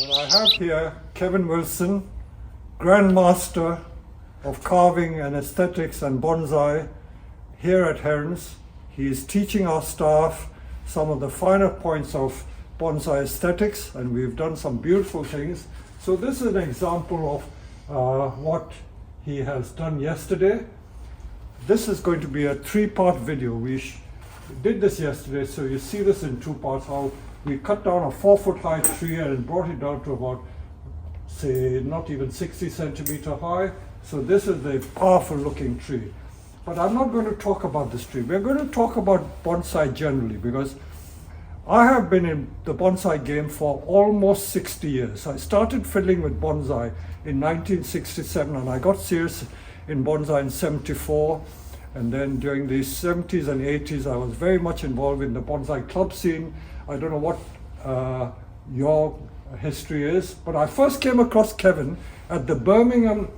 Well, I have here Kevin Wilson, Grandmaster of Carving and Aesthetics and Bonsai here at Herons. He is teaching our staff some of the finer points of bonsai aesthetics, and we've done some beautiful things. So this is an example of what he has done yesterday. This is going to be a three-part video. We did this yesterday, so you see this in two parts, how we cut down a 4-foot high tree and brought it down to about, say, not even 60 centimeter high. So this is a powerful looking tree. But I'm not going to talk about this tree. We're going to talk about bonsai generally, because I have been in the bonsai game for almost 60 years. I started fiddling with bonsai in 1967, and I got serious in bonsai in 74. And then during the 70s and 80s, I was very much involved in the bonsai club scene. I don't know what your history is, but I first came across Kevin at the Birmingham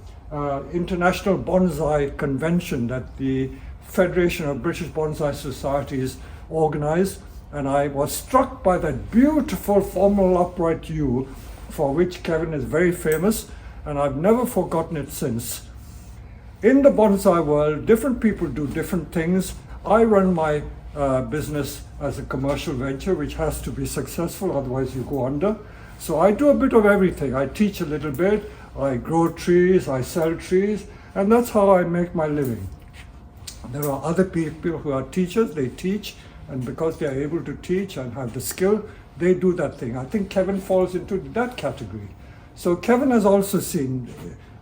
International Bonsai Convention that the Federation of British Bonsai Societies organized, and I was struck by that beautiful formal upright U, for which Kevin is very famous, and I've never forgotten it since. In the bonsai world, different people do different things. I run my business as a commercial venture, which has to be successful, otherwise you go under. So I do a bit of everything. I teach a little bit, I grow trees, I sell trees, and that's how I make my living. There are other people who are teachers, they teach, and because they are able to teach and have the skill, they do that thing. I think Kevin falls into that category. So Kevin has also seen,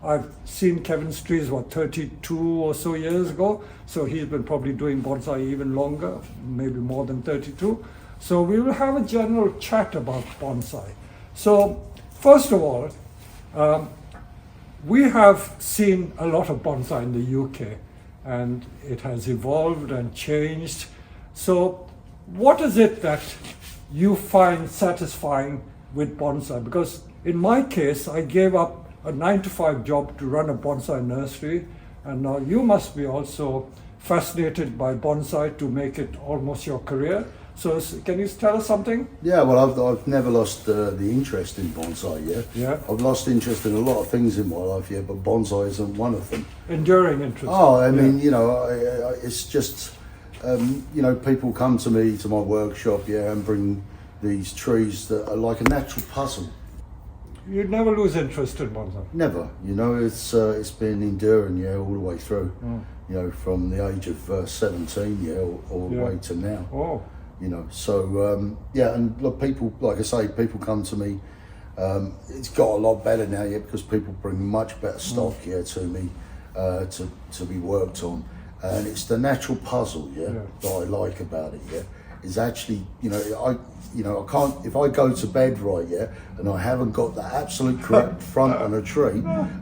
I've seen Kevin's trees, 32 or so years ago. So he's been probably doing bonsai even longer, maybe more than 32. So we will have a general chat about bonsai. So first of all, we have seen a lot of bonsai in the UK, and it has evolved and changed. So what is it that you find satisfying with bonsai? Because in my case, I gave up a 9-to-5 job to run a bonsai nursery, and now you must be also fascinated by bonsai to make it almost your career. So can you tell us something? Yeah, well, I've never lost the interest in bonsai, yeah? Yeah. I've lost interest in a lot of things in my life, yeah, but bonsai isn't one of them. Enduring interest. Oh, I mean, you know, it's just, you know, people come to me, to my workshop, yeah, and bring these trees that are like a natural puzzle. You'd never lose interest in bonsai? Never, you know, it's been enduring, yeah, all the way through. You know, from the age of 17, yeah, all the way to now. Oh. You know, so yeah, and look, people, like I say, people come to me. It's got a lot better now, yeah, because people bring much better stock, yeah, to me to be worked on, and it's the natural puzzle, yeah, that I like about it, yeah. Is actually, you know, I can't, if I go to bed right, yeah, and I haven't got the absolute correct front on a tree,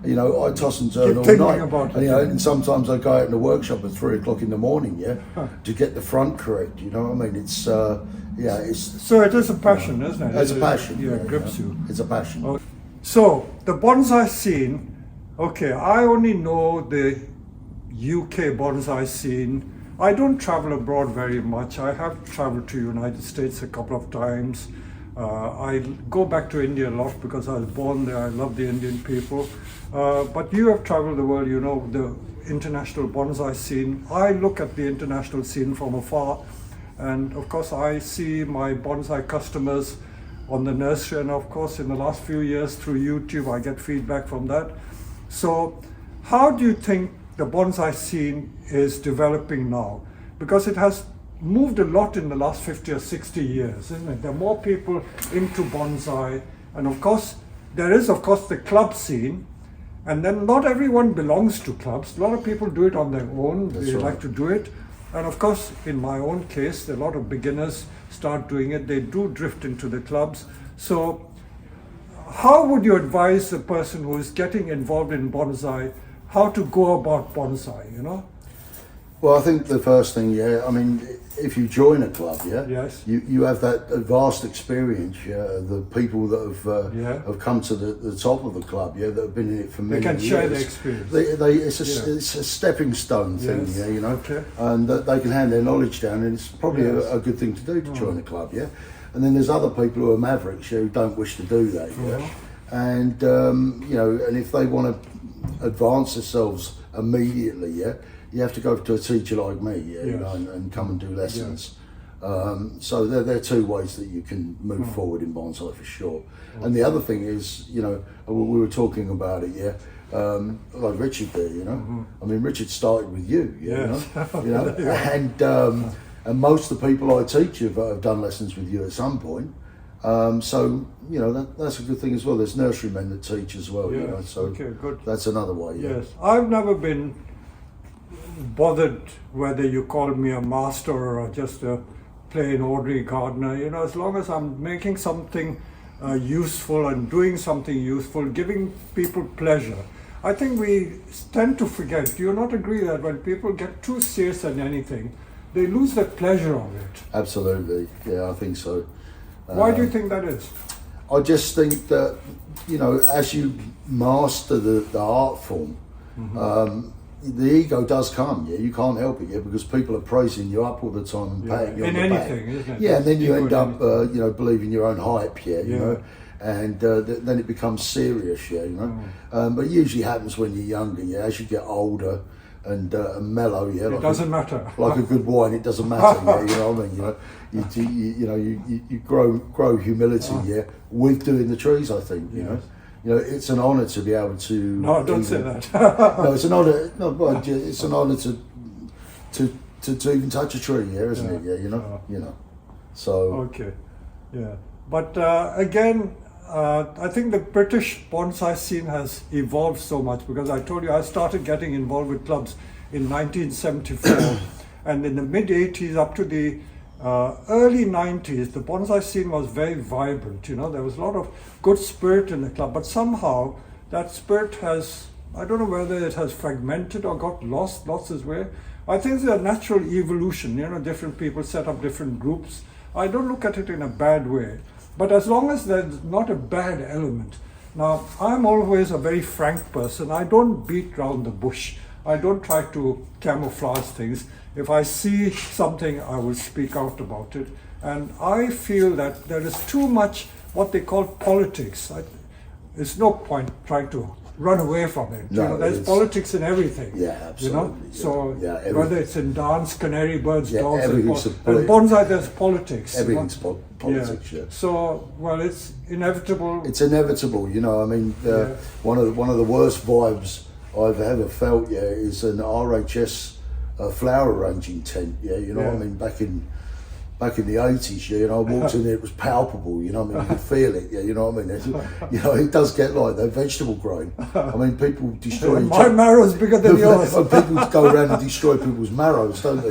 you know, I toss and turn all night. And, you know, and sometimes I go out in the workshop at 3 o'clock in the morning, yeah, to get the front correct. You know what I mean? It's yeah, it's. So it is a passion, isn't it? It's a passion. Yeah, it grips you. It's a passion. Okay. So the bonsai scene. Okay, I only know the UK bonsai scene. I don't travel abroad very much. I have traveled to United States a couple of times. I go back to India a lot because I was born there. I love the Indian people. But you have traveled the world, you know, the international bonsai scene. I look at the international scene from afar. And of course, I see my bonsai customers on the nursery. And of course, in the last few years through YouTube, I get feedback from that. So how do you think the bonsai scene is developing now? Because it has moved a lot in the last 50 or 60 years, isn't it? There are more people into bonsai, and of course there is the club scene, and then not everyone belongs to clubs. A lot of people do it on their own. They like to do it, and of course in my own case, a lot of beginners start doing it. They do drift into the clubs. So how would you advise the person who is getting involved in bonsai how to go about bonsai, you know? Well, I think the first thing, yeah, I mean, if you join a club, yeah, yes, you have that vast experience, yeah, the people that have come to the top of the club, yeah, that have been in it for many years. They can share their experience. It's a stepping stone thing, yeah, you know, and that they can hand their knowledge down, and it's probably a good thing to do to join a club, yeah. And then there's other people who are mavericks who don't wish to do that. Yeah? And you know, and if they want to advance themselves immediately, you have to go to a teacher like me, you know, and come and do lessons. So there are two ways that you can move forward in bonsai for sure. And the other thing is, you know, we were talking about it, like Richard there, you know. I mean, Richard started with you, you know, and most of the people I teach have done lessons with you at some point. So you know that's a good thing as well. There's nurserymen that teach as well, you know. So good. That's another way. Yes, I've never been bothered whether you call me a master or just a plain ordinary gardener. You know, as long as I'm making something useful and doing something useful, giving people pleasure. I think we tend to forget. Do you not agree that when people get too serious in anything, they lose the pleasure of it? Absolutely. Yeah, I think so. Why do you think that is? I just think that, you know, as you master the art form, the ego does come, you can't help it, because people are praising you up all the time and patting you on the back. In anything, isn't it? Yeah, and then you end up, you know, believing your own hype, you know, and then it becomes serious, you know. But it usually happens when you're younger, as you get older and mellow, It like doesn't matter. Like a good wine, it doesn't matter, you know what I mean? You know, you grow humility, with doing the trees, I think, you know. You know, it's an honour to be able to. No, don't say that. No, it's an honour. No, but it's an honour to even touch a tree, isn't it? Yeah, you know, you know. So. Okay, yeah, but again, I think the British bonsai scene has evolved so much, because I told you I started getting involved with clubs in 1974, and in the mid 80s up to the early 90s, the bonsai scene was very vibrant. You know, there was a lot of good spirit in the club, but somehow that spirit has, I don't know whether it has fragmented or got lost its way. I think it's a natural evolution. You know, different people set up different groups. I don't look at it in a bad way, but as long as there's not a bad element. Now, I'm always a very frank person. I don't beat around the bush. I don't try to camouflage things. If I see something, I will speak out about it. And I feel that there is too much what they call politics. There's no point trying to run away from it. No, you know, there's politics in everything. Yeah, absolutely. You know, so yeah, whether it's in dance, canary birds, dogs, and everything's bonsai, there's politics. Everything's politics. Yeah. So, well, it's inevitable. It's inevitable. You know, I mean, one of the worst vibes I've ever felt, is an RHS flower arranging tent. You know what I mean, back in the 80s, you know, I walked in there, it was palpable, you know what I mean, you could feel it, you know what I mean, you know, it does get like that, vegetable growing. I mean, people destroy my marrow's bigger than yours. People go around and destroy people's marrows, don't they?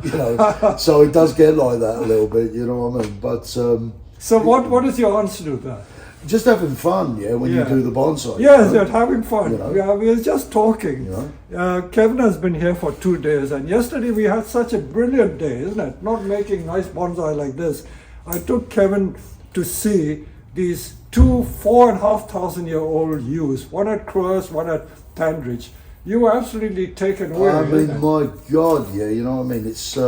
You know, so it does get like that a little bit, you know what I mean, but... So what is your answer to that? Just having fun, when you do the bonsai. Yes, having fun. You know? We were just talking. You know? Kevin has been here for 2 days, and yesterday we had such a brilliant day, isn't it? Not making nice bonsai like this. I took Kevin to see these 2 4,500-year-old yews, one at Crowers, one at Tandridge. You were absolutely taken away. I mean, my God, you know what I mean? It's...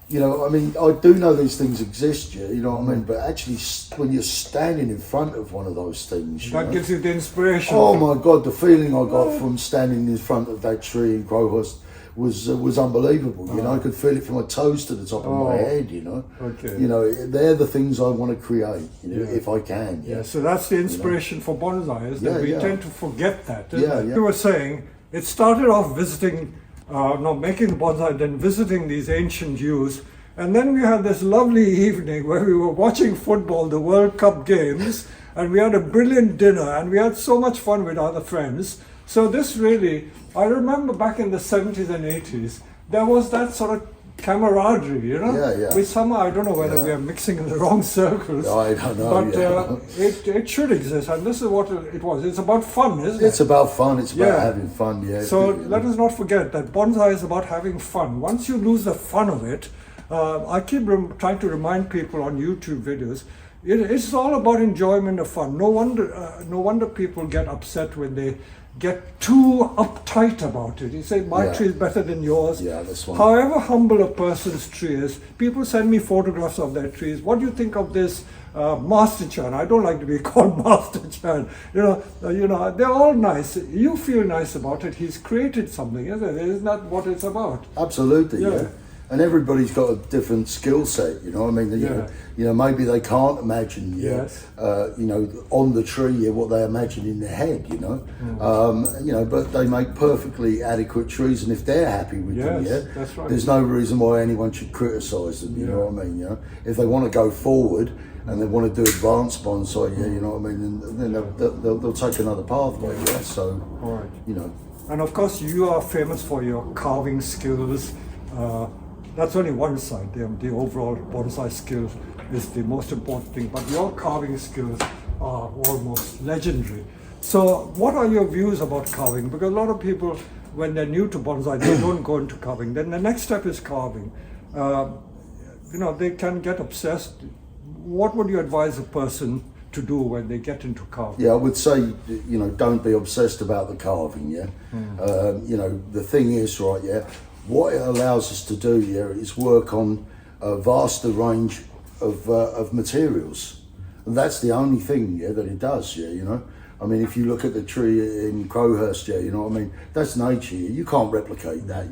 you know, I mean, I do know these things exist, you know what I mean? But actually, when you're standing in front of one of those things... That gives you the inspiration. Oh my God, the feeling I got from standing in front of that tree in Crowhurst was unbelievable, you know? I could feel it from my toes to the top of my head, you know? Okay. You know, they're the things I want to create, you know, if I can. Yeah, so that's the inspiration for bonsai, isn't it? We tend to forget that, isn't it? You were saying, it started off visiting... making the bonsai, then visiting these ancient yews. And then we had this lovely evening where we were watching football, the World Cup games, and we had a brilliant dinner, and we had so much fun with other friends. So this really, I remember back in the 70s and 80s, there was that sort of camaraderie, you know? Which somehow, I don't know whether we are mixing in the wrong circles. No, I don't know. But it should exist, and this is what it was. It's about fun, isn't it? It's about fun, it's about having fun, So let us not forget that bonsai is about having fun. Once you lose the fun of it, I keep trying to remind people on YouTube videos, it's all about enjoyment of fun. No wonder people get upset when they get too uptight about it. You say, my Yeah. tree is better than yours. Yeah, that's one. However humble a person's tree is, people send me photographs of their trees. What do you think of this Master Chan? I don't like to be called Master Chan. They're all nice. You feel nice about it. He's created something, isn't it? Isn't that what it's about? Absolutely, Yeah. yeah. And everybody's got a different skill set, you know. I mean, maybe they can't imagine, Yes. On the tree, what they imagine in their head, you know. But they make perfectly adequate trees, and if they're happy with them, Yes, that's right. there's no reason why anyone should criticise them. You know what I mean? You know, if they want to go forward and they want to do advanced bonsai, you know what I mean, and then they'll take another pathway. Yeah. So, All right. you know. And of course, you are famous for your carving skills. That's only one side. The overall bonsai skills is the most important thing, but your carving skills are almost legendary. So what are your views about carving? Because a lot of people, when they're new to bonsai, they don't go into carving. Then the next step is carving. They can get obsessed. What would you advise a person to do when they get into carving? Yeah, I would say, don't be obsessed about the carving, yeah. The thing is, right, yeah, what it allows us to do, is work on a vaster range of materials. And that's the only thing, that it does, you know. I mean, if you look at the tree in Crowhurst, you know what I mean, that's nature, you can't replicate that,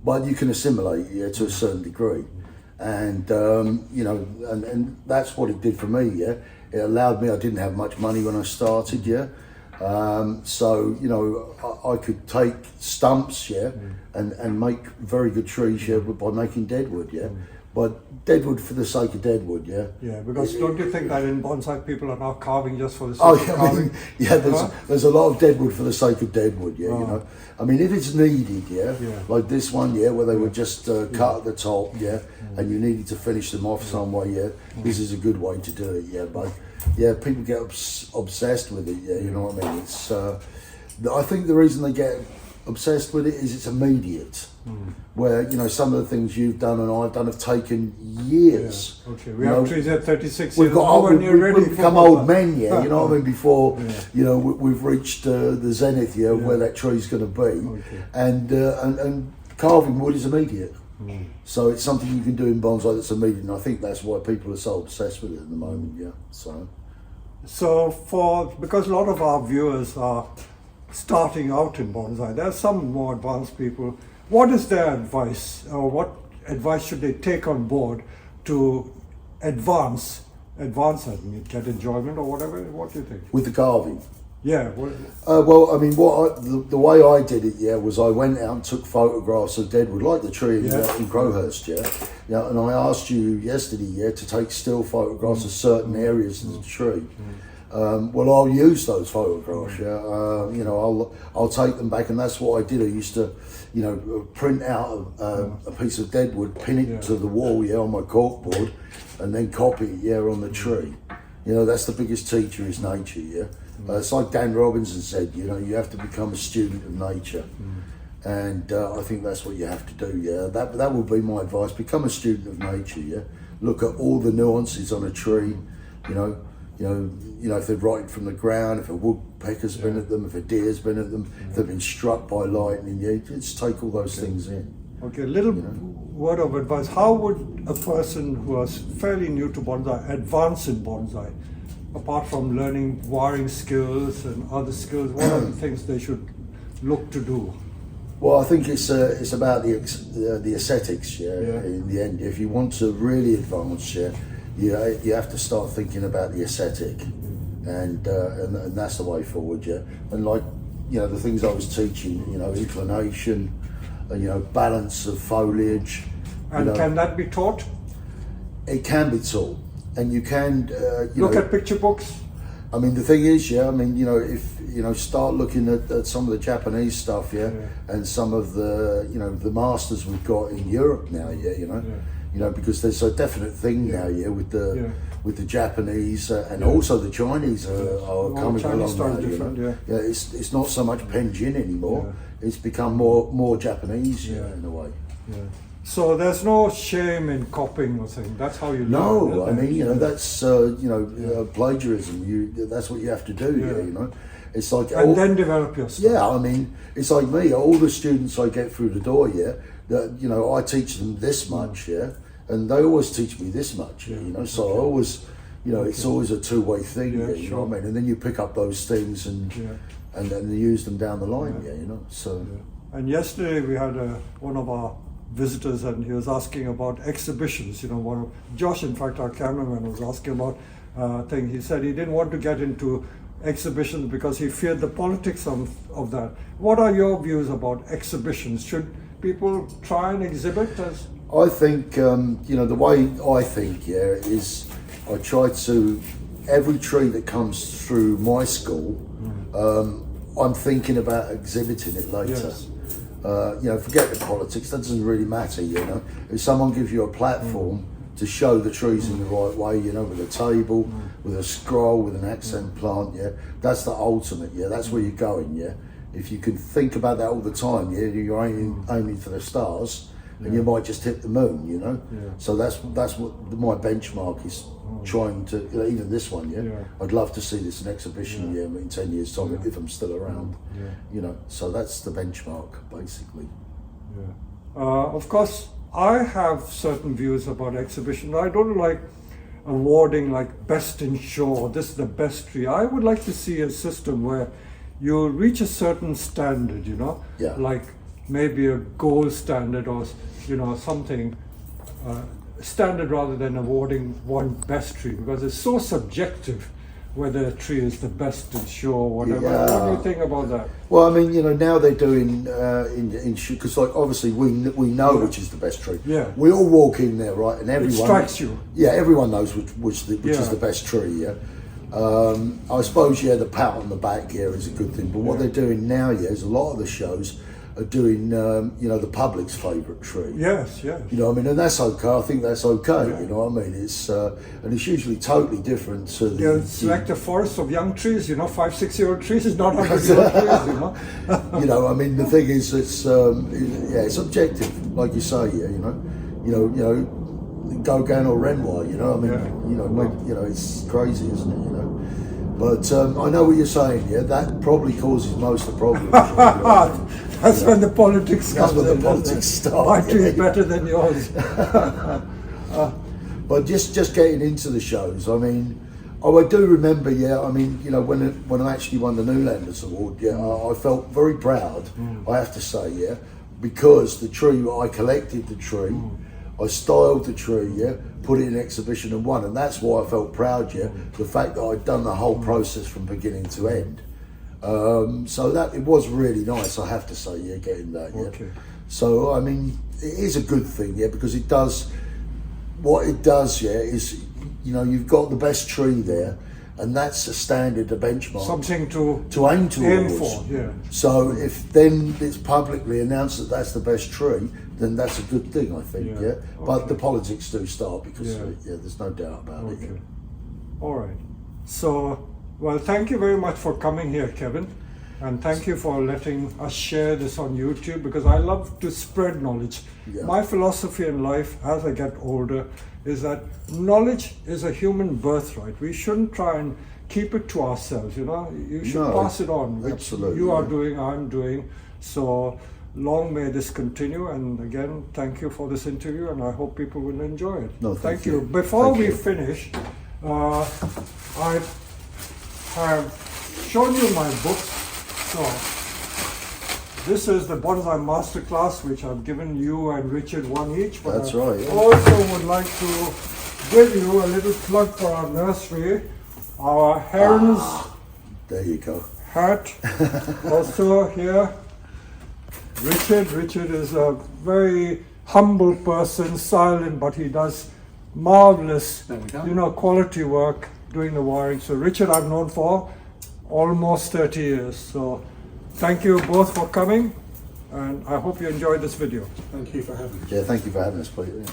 but you can assimilate, to a certain degree. And, and that's what it did for me, It allowed me, I didn't have much money when I started, I could take stumps, and make very good trees, by making deadwood, But deadwood for the sake of deadwood, Yeah, because don't you think that in bonsai people are now carving just for the sake of carving? There's a lot of deadwood for the sake of deadwood, you know. I mean, if it's needed, like this one, where they would just cut at the top, and you needed to finish them off some way, this is a good way to do it, but people get obsessed with it, you know what I mean. It's I think the reason they get obsessed with it is it's immediate. Where some of the things you've done and I've done have taken years. Yeah. Okay, we have trees at 36 we've years got old, we've become old men, you know what I mean, before we've reached the zenith where that tree's going to be. Okay. And carving wood is immediate. So it's something you can do in bonsai that's immediate, and I think that's why people are so obsessed with it at the moment. So because a lot of our viewers are starting out in bonsai, there are some more advanced people. What is their advice, or what advice should they take on board to advance and get enjoyment or whatever? What do you think? With the carving? Yeah. Well, I mean, the way I did it, was I went out and took photographs of deadwood, like the tree in Crowhurst, and I asked you yesterday, to take still photographs of certain areas of the tree. Well, I'll use those photographs. I'll take them back, and that's what I did. I used to, print out a piece of deadwood, pin it to the wall, on my corkboard, and then copy it, on the tree. That's the biggest teacher is nature. It's like Dan Robinson said. You have to become a student of nature, and I think that's what you have to do. That would be my advice. Become a student of nature. Look at all the nuances on a tree. If they're right from the ground, if a woodpecker's been at them, if a deer's been at them, if they've been struck by lightning, just take all those things in. Okay, little word of advice. How would a person who is fairly new to bonsai advance in bonsai? Apart from learning wiring skills and other skills, what are the things they should look to do? Well, I think it's about the aesthetics, in the end. If you want to really advance, you have to start thinking about the aesthetic, and that's the way forward, And like, the things I was teaching, inclination, balance of foliage. And can that be taught? It can be taught, and you can look at picture books. I mean, the thing is, if start looking at some of the Japanese stuff, and some of the the masters we've got in Europe now, because there's a definite thing now, with the Japanese and also the Chinese are coming along now. It's not so much Penjin anymore. It's become more Japanese in a way. Yeah. So there's no shame in copying or something. That's how you learn. No, I mean, that's plagiarism. That's what you have to do. It's like And then develop your stuff. yeah, I mean, it's like me. All the students I get through the door, yeah, that you know, I teach them this much, yeah, and they always teach me this much, you know. So I always, you know, it's always a two-way thing, Yeah, you know what I mean. And then you pick up those things and then use them down the line, you know. So. And yesterday we had one of our visitors, and he was asking about exhibitions. You know, Josh, in fact, our cameraman, was asking about thing. He said he didn't want to get into exhibitions because he feared the politics of that. What are your views about exhibitions? Should people try and exhibit as? I think you know, the way I think, yeah, is I try to every tree that comes through my school. I'm thinking about exhibiting it later. Yes. You know, forget the politics, that doesn't really matter, you know. If someone gives you a platform to show the trees in the right way, you know, with a table, with a scroll, with an accent plant, yeah, that's the ultimate, yeah, that's where you're going, yeah. If you can think about that all the time, yeah, you're aiming for the stars, and you might just hit the moon, you know. So that's what my benchmark is. Trying to, you know, even this one, I'd love to see this in exhibition in 10 years' time if I'm still around, you know. So that's the benchmark, basically. Of course, I have certain views about exhibition. I don't like awarding like best in show, this is the best tree. I would like to see a system where you reach a certain standard, you know, like maybe a gold standard or, you know, something. Standard rather than awarding one best tree, because it's so subjective whether a tree is the best in show or whatever. What do you think about that? Well, I mean, you know, now they're doing in because like obviously we know which is the best tree. We all walk in there, right, and everyone it strikes you. Everyone knows which is the best tree. I suppose the pat on the back here is a good thing, but what they're doing now is a lot of the shows are doing, you know, the public's favourite tree. Yes. You know what I mean? And that's okay. I think that's okay. You know what I mean? It's and it's usually totally different to the. Select a forest of young trees. You know, 5-6-year-old trees is not 100-year-old trees. You know. You know, I mean, the thing is, it's objective, like you say. You know, Gauguin or Renoir. You know, I mean, you know, it's crazy, isn't it? You know. But I know what you're saying, that probably causes most of the problems. That's when the politics comes in. That's when the politics start. My tree is better than yours. But just getting into the shows, I mean, I do remember, I mean, you know, when I actually won the Newlanders Award, I felt very proud, I have to say, because the tree, I collected the tree, I styled the tree, put it in exhibition and won, and that's why I felt proud, the fact that I'd done the whole process from beginning to end. So that it was really nice, I have to say, getting that, Okay. So I mean, it is a good thing, because it does, what it does, is, you know, you've got the best tree there, and that's a standard, a benchmark. Something to aim towards. for, So if then it's publicly announced that that's the best tree, then that's a good thing, I think, But the politics do start because, there's no doubt about it. All right. So, well, thank you very much for coming here, Kevin. And thank you for letting us share this on YouTube, because I love to spread knowledge. My philosophy in life as I get older is that knowledge is a human birthright. We shouldn't try and keep it to ourselves, you know. You should pass it on. Absolutely. You are doing, I'm doing. So long may this continue. And again, thank you for this interview, and I hope people will enjoy it. No, thank you. Before we finish, I have shown you my books. So this is the Bonsai Masterclass, which I've given you and Richard one each. But that's right. I also would like to give you a little plug for our nursery. Our Herons there you go. hat. Also here, Richard is a very humble person, silent, but he does marvelous, quality work doing the wiring. So Richard I've known for almost 30 years. So thank you both for coming, and I hope you enjoyed this video. Thank you for having me. Yeah, thank you for having us, Peter.